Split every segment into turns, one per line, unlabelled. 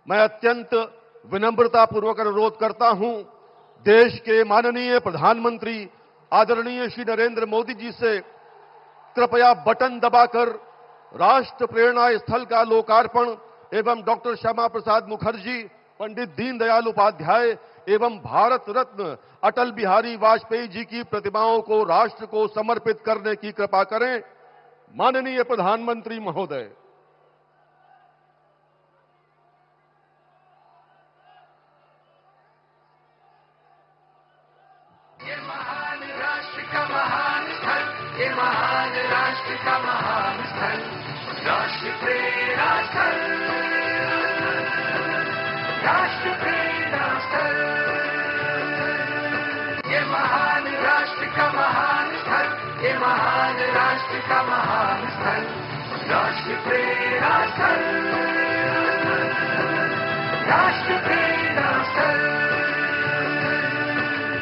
मैं अत्यंत विनम्रता पूर्वक अनुरोध करता हूं, देश के माननीय प्रधानमंत्री आदरणीय श्री नरेंद्र मोदी जी से कृपया बटन दबाकर राष्ट्र प्रेरणा स्थल का लोकार्पण एवं डॉक्टर श्यामा प्रसाद मुखर्जी, पंडित दीनदयाल उपाध्याय एवं भारत रत्न अटल बिहारी वाजपेयी जी की प्रतिमाओं को राष्ट्र को समर्पित करने की कृपा करें। माननीय प्रधानमंत्री महोदय।
ये महान राष्ट्र का महान स्थल, ये महान राष्ट्र का महान स्थल, राष्ट्र प्रेरणा स्थल, राष्ट्र प्रेरणा स्थल। ये महान राष्ट्र का महान स्थल, ये महान राष्ट्र का महान स्थल, राष्ट्र प्रेरणा स्थल, राष्ट्र प्रेरणा स्थल।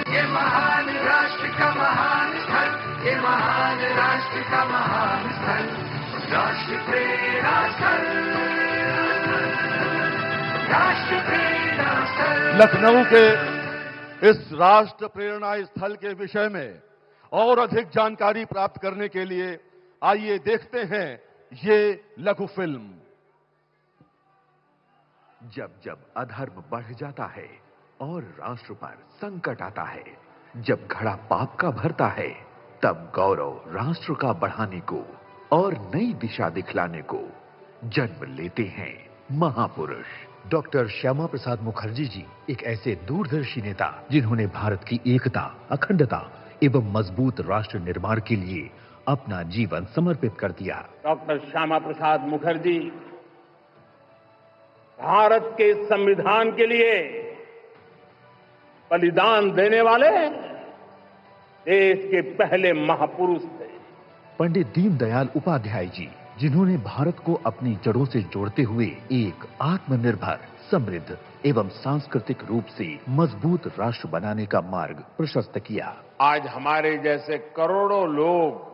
ये महान राष्ट्र का महान स्थल, ये महान राष्ट्र का महान स्थल, राष्ट्र प्रेरणा स्थल, राष्ट्र प्रेरणा स्थल।
लखनऊ के इस राष्ट्र प्रेरणा स्थल के विषय में और अधिक जानकारी प्राप्त करने के लिए आइए देखते हैं ये लघु फिल्म।
जब जब अधर्म बढ़ जाता है और राष्ट्र पर संकट आता है, जब घड़ा पाप का भरता है, तब गौरव राष्ट्र का बढ़ाने को और नई दिशा दिखलाने को जन्म लेते हैं महापुरुष। डॉक्टर श्यामा प्रसाद मुखर्जी जी एक ऐसे दूरदर्शी नेता जिन्होंने भारत की एकता, अखंडता एवं मजबूत राष्ट्र निर्माण के लिए अपना जीवन समर्पित कर दिया।
डॉक्टर श्यामा प्रसाद मुखर्जी भारत के संविधान के लिए बलिदान देने वाले देश के पहले महापुरुष थे।
पंडित दीनदयाल उपाध्याय जी जिन्होंने भारत को अपनी जड़ों से जोड़ते हुए एक आत्मनिर्भर, समृद्ध एवं सांस्कृतिक रूप से मजबूत राष्ट्र बनाने का मार्ग प्रशस्त किया।
आज हमारे जैसे करोड़ों लोग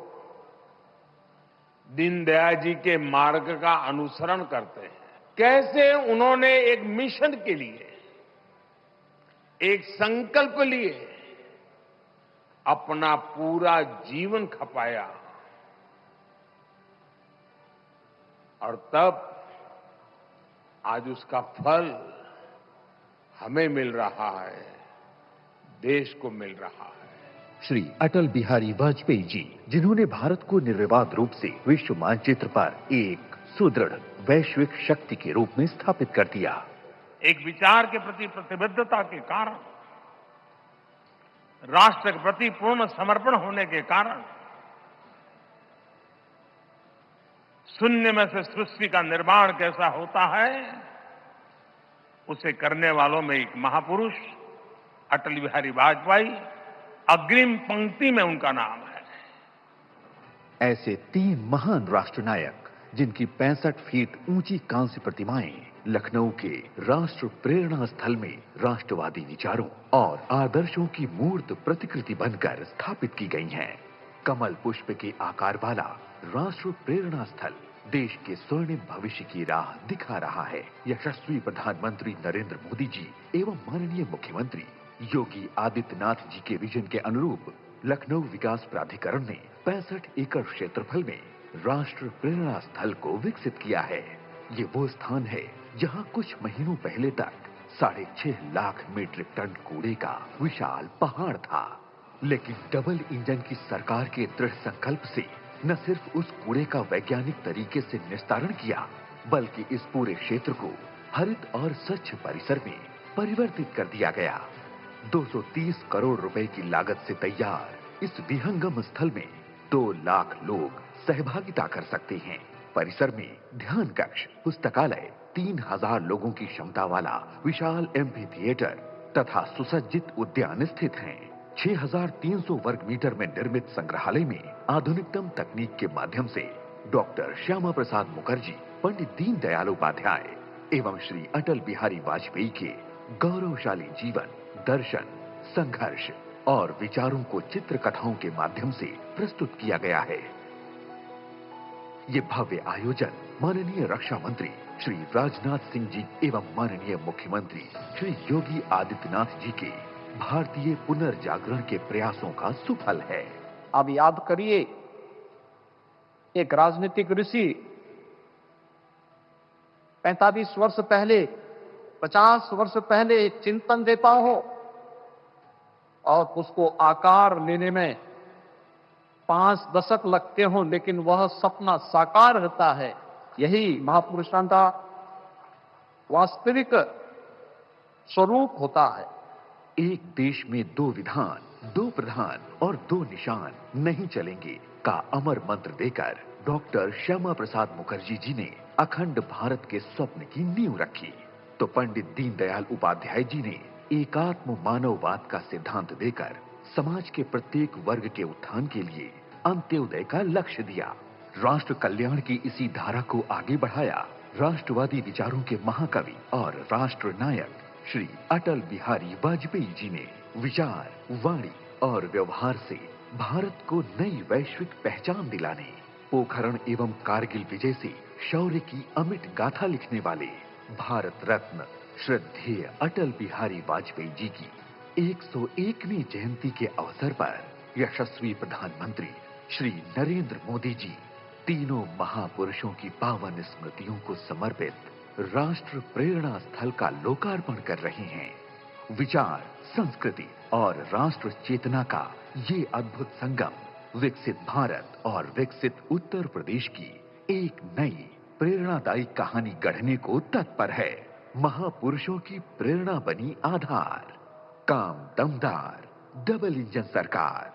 दीनदयाल जी के मार्ग का अनुसरण करते हैं। कैसे उन्होंने एक मिशन के लिए, एक संकल्प लिए अपना पूरा जीवन खपाया और तब आज उसका फल हमें मिल रहा है, देश को मिल रहा है।
श्री अटल बिहारी वाजपेयी जी जिन्होंने भारत को निर्विवाद रूप से विश्व मानचित्र पर एक सुदृढ़ वैश्विक शक्ति के रूप में स्थापित कर दिया।
एक विचार के प्रति प्रतिबद्धता के कारण, राष्ट्र के प्रति पूर्ण समर्पण होने के कारण शून्य में से सृष्टि का निर्माण कैसा होता है, उसे करने वालों में एक महापुरुष अटल बिहारी वाजपेयी अग्रिम पंक्ति में उनका नाम है।
ऐसे 3 महान राष्ट्र नायक जिनकी 65 फीट ऊंची कांस्य प्रतिमाएं लखनऊ के राष्ट्र प्रेरणा स्थल में राष्ट्रवादी विचारों और आदर्शों की मूर्त प्रतिकृति बनकर स्थापित की गई हैं। कमल पुष्प के आकार वाला राष्ट्र प्रेरणा स्थल देश के स्वर्णिम भविष्य की राह दिखा रहा है। यशस्वी प्रधानमंत्री नरेंद्र मोदी जी एवं माननीय मुख्यमंत्री योगी आदित्यनाथ जी के विजन के अनुरूप लखनऊ विकास प्राधिकरण ने 65 एकड़ क्षेत्रफल में राष्ट्र प्रेरणा स्थल को विकसित किया है। ये वो स्थान है जहां कुछ महीनों पहले तक 6.5 लाख मीट्रिक टन कूड़े का विशाल पहाड़ था, लेकिन डबल इंजन की सरकार के दृढ़ संकल्प से न सिर्फ उस कूड़े का वैज्ञानिक तरीके से निस्तारण किया, बल्कि इस पूरे क्षेत्र को हरित और स्वच्छ परिसर में परिवर्तित कर दिया गया। 230 करोड़ रुपए की लागत से तैयार इस विहंगम स्थल में 2 लाख लोग सहभागिता कर सकते हैं। परिसर में ध्यान कक्ष, पुस्तकालय, 3000 लोगों की क्षमता वाला विशाल एम्फी थिएटर तथा सुसज्जित उद्यान स्थित हैं। 6300 वर्ग मीटर में निर्मित संग्रहालय में आधुनिकतम तकनीक के माध्यम से डॉक्टर श्यामा प्रसाद मुखर्जी, पंडित दीनदयाल उपाध्याय एवं श्री अटल बिहारी वाजपेयी के गौरवशाली जीवन, दर्शन, संघर्ष और विचारों को चित्र कथाओं के माध्यम से प्रस्तुत किया गया है। ये भव्य आयोजन माननीय रक्षा मंत्री श्री राजनाथ सिंह जी एवं माननीय मुख्यमंत्री श्री योगी आदित्यनाथ जी के भारतीय पुनर्जागरण के प्रयासों का सुफल है।
अब याद करिए, एक राजनीतिक ऋषि 45 वर्ष पहले, 50 वर्ष पहले चिंतन देता हो और उसको आकार लेने में 5 दशक लगते हो, लेकिन वह सपना साकार होता है। यही महापुरुषों का वास्तविक स्वरूप होता है।
एक देश में 2 विधान, 2 प्रधान और 2 निशान नहीं चलेंगे का अमर मंत्र देकर डॉक्टर श्यामा प्रसाद मुखर्जी जी ने अखंड भारत के स्वप्न की नींव रखी, तो पंडित दीनदयाल उपाध्याय जी ने एकात्म मानववाद का सिद्धांत देकर समाज के प्रत्येक वर्ग के उत्थान के लिए अंत्योदय का लक्ष्य दिया। राष्ट्र कल्याण की इसी धारा को आगे बढ़ाया राष्ट्रवादी विचारों के महाकवि और राष्ट्र नायक श्री अटल बिहारी वाजपेयी जी ने। विचार, वाणी और व्यवहार से भारत को नई वैश्विक पहचान दिलाने, पोखरण एवं कारगिल विजय से शौर्य की अमिट गाथा लिखने वाले भारत रत्न श्रद्धेय अटल बिहारी वाजपेयी जी की 101वीं जयंती के अवसर पर यशस्वी प्रधानमंत्री श्री नरेंद्र मोदी जी तीनों महापुरुषों की पावन स्मृतियों को समर्पित राष्ट्र प्रेरणा स्थल का लोकार्पण कर रहे हैं। विचार, संस्कृति और राष्ट्र चेतना का ये अद्भुत संगम विकसित भारत और विकसित उत्तर प्रदेश की एक नई प्रेरणादायी कहानी गढ़ने को तत्पर है। महापुरुषों की प्रेरणा बनी आधार, काम दमदार, डबल इंजन सरकार।